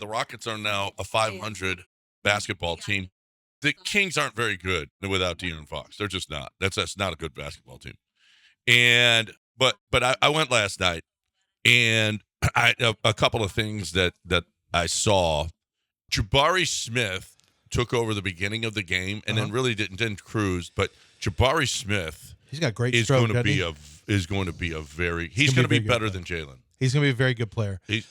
The Rockets are now a 500 basketball team. The Kings aren't very good without De'Aaron Fox. They're just not. That's not a good basketball team. And but I went last night, and a couple of things that I saw. Jabari Smith took over the beginning of the game, and then really didn't cruise. But Jabari Smith, he's got great is stroke, going to be doesn't he? is going to be a very he's going to be better than Jalen. He's going to be a very good player. They're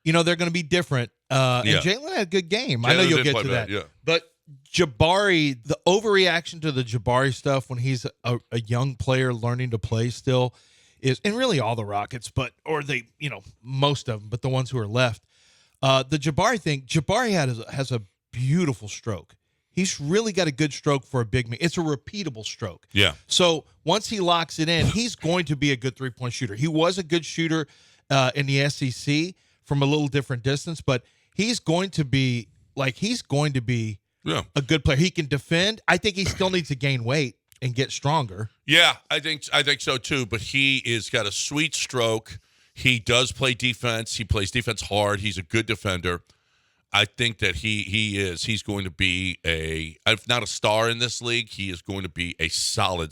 going to be different. And Jalen had a good game. I know you'll get to that. Yeah. But Jabari, the overreaction to the Jabari stuff when he's a young player learning to play still is, and really all the Rockets, most of them, but the ones who are left. The Jabari thing, Jabari has a beautiful stroke. He's really got a good stroke for a big man. It's a repeatable stroke. Yeah. So once he locks it in, he's going to be a good three-point shooter. He was a good shooter in the SEC from a little different distance, but he's going to be a good player. He can defend. I think he still needs to gain weight and get stronger. Yeah, I think so too. But he is got a sweet stroke. He does play defense. He plays defense hard. He's a good defender. I think that he's going to be if not a star in this league, he is going to be a solid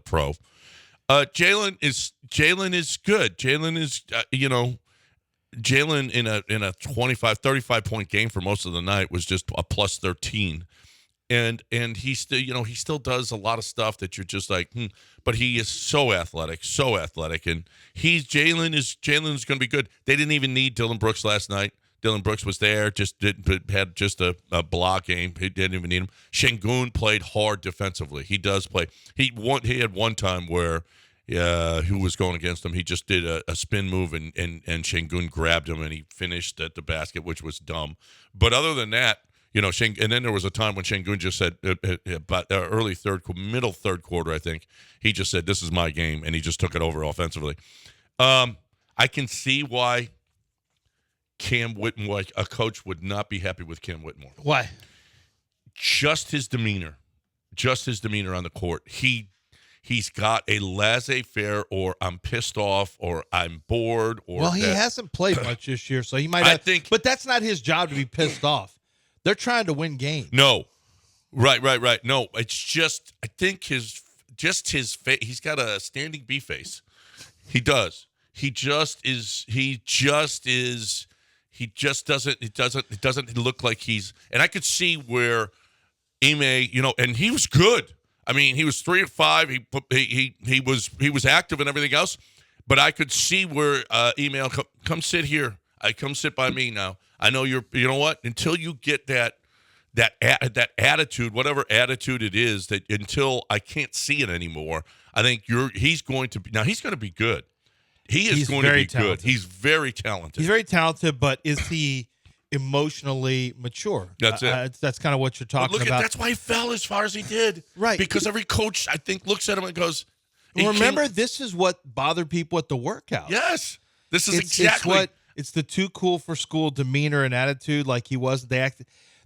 pro. Jalen is good. Jalen is Jalen in a 25, 35 point game for most of the night was just a plus 13. And he still, he still does a lot of stuff that you're just like, but he is so athletic, and Jalen's going to be good. They didn't even need Dylan Brooks last night. Dylan Brooks was there, had just a block game. He didn't even need him. Şengün played hard defensively. He does play. He had one time where who was going against him. He just did a spin move and Şengün grabbed him and he finished at the basket, which was dumb. But other than that, and then there was a time when Şengün just said, middle third quarter, I think, he just said, "This is my game," and he just took it over offensively. I can see why Cam Whitmore, a coach, would not be happy with Cam Whitmore. Why? Just his demeanor on the court. He's got a laissez-faire, or I'm pissed off, or I'm bored, or he hasn't played much this year, so he might. But that's not his job to be pissed off. They're trying to win games. No, right. No, it's just I think his face. He's got a standing B face. He does. He just is. It doesn't look like he's. And I could see where Ime, and he was good. I mean, he was 3 of 5. He was active and everything else. But I could see where Ime, come sit here. Come sit by me now. I know you're. You know what? Until you get that attitude, whatever attitude it is, that until I can't see it anymore, I think he's going to be. Now he's going to be good. He's going to be talented. Good. He's very talented. He's very talented, but is he emotionally mature? That's it. That's kind of what you're talking about. That's why he fell as far as he did. Right. Because every coach, I think, looks at him and goes, remember, this is what bothered people at the workout. Yes. This is exactly. It's the too cool for school demeanor and attitude, like he was. There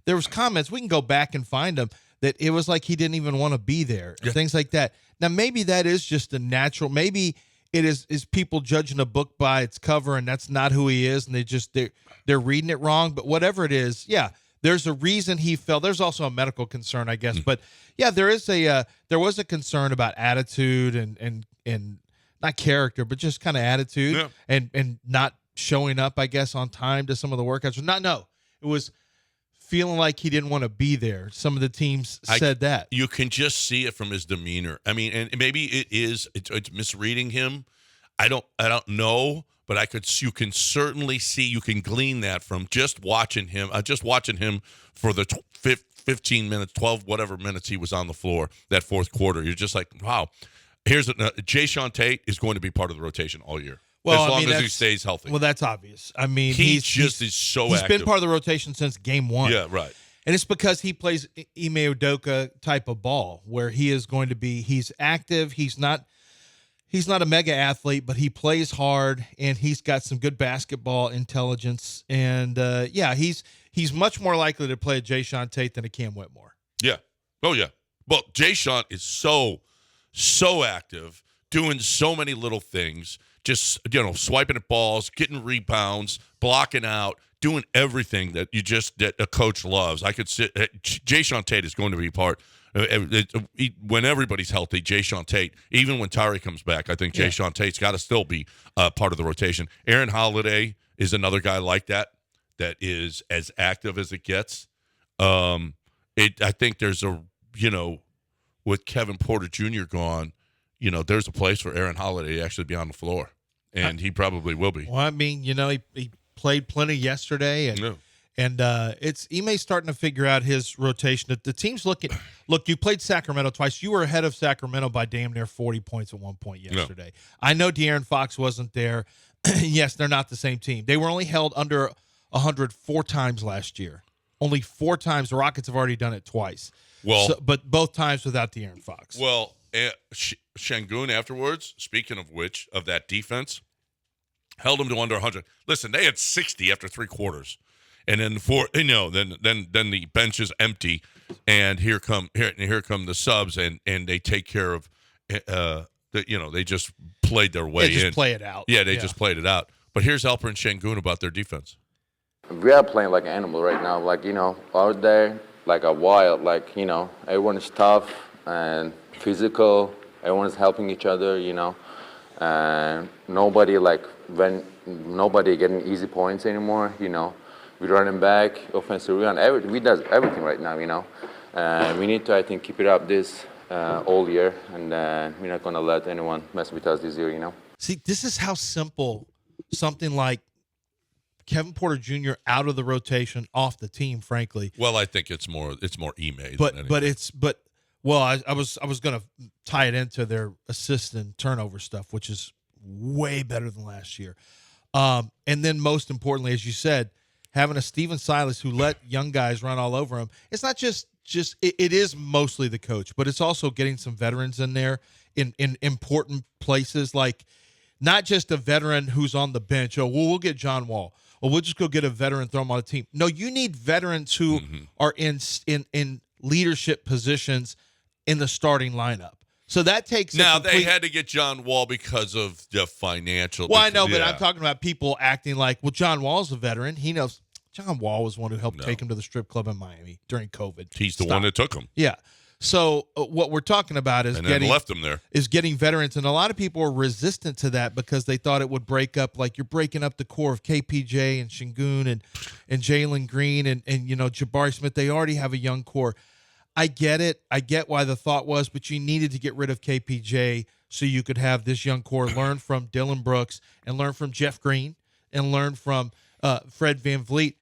was comments, we can go back and find them, that it was like he didn't even want to be there, and things like that. Now, maybe that is just a natural. Maybe it is people judging a book by its cover, and that's not who he is, and they're reading it wrong. But whatever it is, there's a reason he fell. There's also a medical concern, I guess. But there was a concern about attitude and not character, but just kind of attitude and not showing up, I guess, on time to some of the workouts. It was feeling like he didn't want to be there. Some of the teams said that. You can just see it from his demeanor. I mean, and maybe it's misreading him. I don't know, but you can certainly see, you can glean that from just watching him. For the 15 minutes, 12 whatever minutes he was on the floor that fourth quarter. You're just like, wow. Jae'Sean Tate is going to be part of the rotation all year. Well, as long as he stays healthy. Well, that's obvious. I mean, he's so active. He's been part of the rotation since game 1. Yeah, right. And it's because he plays Ime Udoka type of ball, where he is going to be. He's active. He's not a mega athlete, but he plays hard, and he's got some good basketball intelligence. And he's much more likely to play a Jae'Sean Tate than a Cam Whitmore. Yeah. Oh yeah. Well, Jae'Sean is so active, doing so many little things. just swiping at balls, getting rebounds, blocking out, doing everything that a coach loves. I could sit. Jayshawn Tate is going to be part. When everybody's healthy, Jayshawn Tate, even when Tyree comes back, I think Jayshawn Tate's got to still be part of the rotation. Aaron Holiday is another guy like that is as active as it gets. I think there's with Kevin Porter Jr. gone, there's a place for Aaron Holiday to actually be on the floor, and he probably will be. Well, I mean, he played plenty yesterday, and it's Ime starting to figure out his rotation. The team's looking. Look, you played Sacramento twice. You were ahead of Sacramento by damn near 40 points at one point yesterday. No. I know De'Aaron Fox wasn't there. Yes, they're not the same team. They were only held under 100 4 times last year. Only 4 times. The Rockets have already done it twice. Well, but both times without De'Aaron Fox. Well, Şengün afterwards, speaking of which, of that defense, held them to under 100. Listen, they had 60 after 3 quarters. And then then the bench is empty, and here come the subs, and they take care of they just played their way in. They just play it out. Yeah, they just played it out. But here's Alperen Şengün about their defense. We are playing like an animal right now. Like, out there, like a wild, everyone is tough and physical. Everyone's helping each other, and nobody getting easy points anymore, We're running back, offensive rebound, we does everything right now, And we need to, I think, keep it up this all year, and we're not going to let anyone mess with us this year, See, this is how simple something like Kevin Porter Jr. out of the rotation, off the team, frankly. Well, I think it's more Ime. I was going to tie it into their assist and turnover stuff, which is way better than last year. And then most importantly, as you said, having a Steven Silas who let young guys run all over him. It's not just it is mostly the coach, but it's also getting some veterans in there in important places, like not just a veteran who's on the bench. Oh, well, we'll get John Wall. Well, we'll just go get a veteran, throw him on the team. No, you need veterans who are in leadership positions in the starting lineup. So that takes they had to get John Wall because of the financial. Well, I know, but I'm talking about people acting like, well, John Wall's a veteran. He knows. John Wall was one who helped take him to the strip club in Miami during COVID. He's the one that took him. Yeah. So what we're talking about is left him there. Is getting veterans, and a lot of people are resistant to that because they thought it would break up, like you're breaking up the core of KPJ and Şengün and Jalen Green and Jabari Smith. They already have a young core. I get it. I get why the thought was, but you needed to get rid of KPJ so you could have this young core learn from Dylan Brooks and learn from Jeff Green and learn from Fred VanVleet.